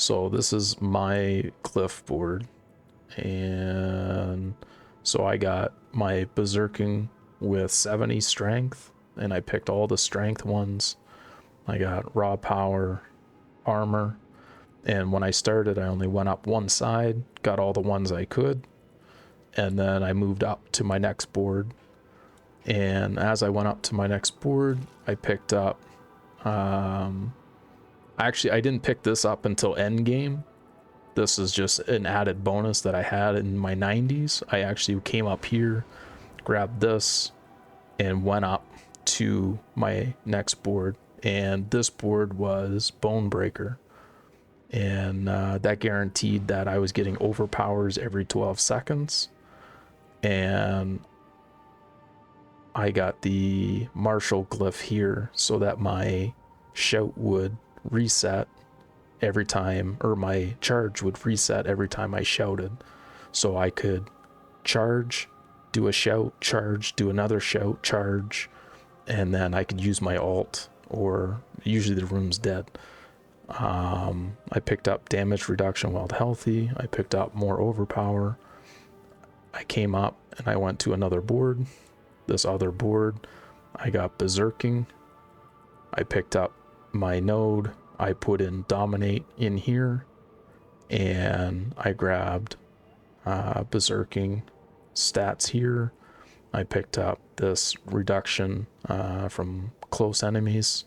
So this is my glyph board, and so I got my berserking with 70 strength, and I picked all the strength ones. I got raw power, armor, and when I started I only went up one side, got all the ones I could, and then I moved up to my next board. And as I went up to my next board, I picked up actually I didn't pick this up until end game. This is just an added bonus that I had in my 90s. I actually came up here, grabbed this, and went up to my next board. And this board was Bonebreaker. And that guaranteed that I was getting overpowers every 12 seconds. And I got the martial glyph here so that my shout would reset every time, or my charge would reset every time I shouted. So I could charge, do a shout, charge, do another shout, charge, and then I could use my alt, or usually the room's dead. I picked up damage reduction while healthy. I picked up more overpower. I came up and I went to another board. This other board, I got berserking. I picked up my node. I put in dominate in here, and I grabbed berserking stats here. I picked up this reduction from close enemies,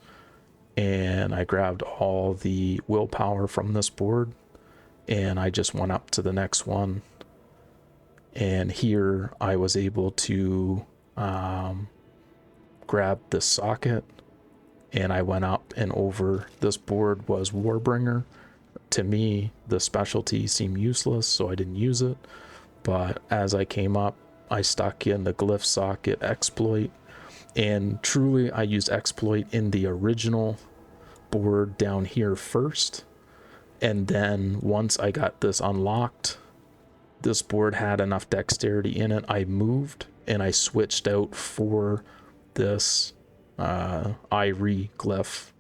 and I grabbed all the willpower from this board, and I just went up to the next one. And here I was able to grab the socket, and I went up and over. This board was Warbringer. To me, the specialty seemed useless, so I didn't use it. But as I came up, I stuck in the glyph socket exploit, and truly I used exploit in the original board down here first, and then once I got this unlocked, this board had enough dexterity in it, I moved and I switched out for this Irie glyph,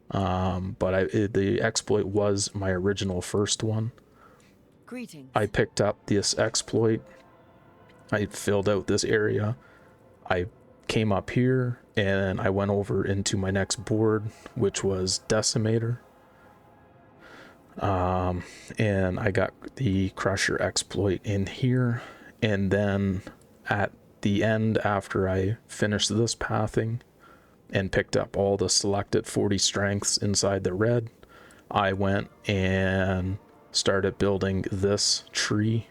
but the exploit was my original first one. Greetings. I picked up this exploit, I filled out this area, I came up here, and I went over into my next board, which was Decimator. And I got the Crusher exploit in here, and then at the end, after I finished this pathing and picked up all the selected 40 strengths inside the red, I went and started building this tree.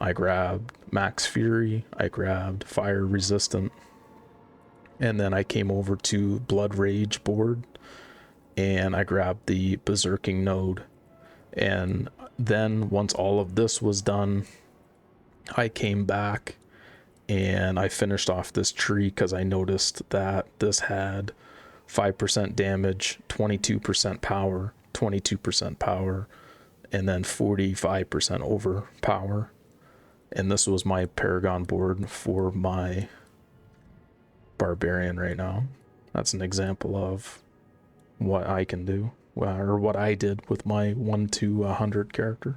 I grabbed Max Fury, I grabbed Fire Resistant, and then I came over to Blood Rage board, and I grabbed the berserking node. And then once all of this was done, I came back and I finished off this tree because I noticed that this had 5% damage, 22% power, 22% power, and then 45% overpower. And this was my paragon board for my barbarian right now. That's an example of what I can do, or what I did with my 1 to 100 character.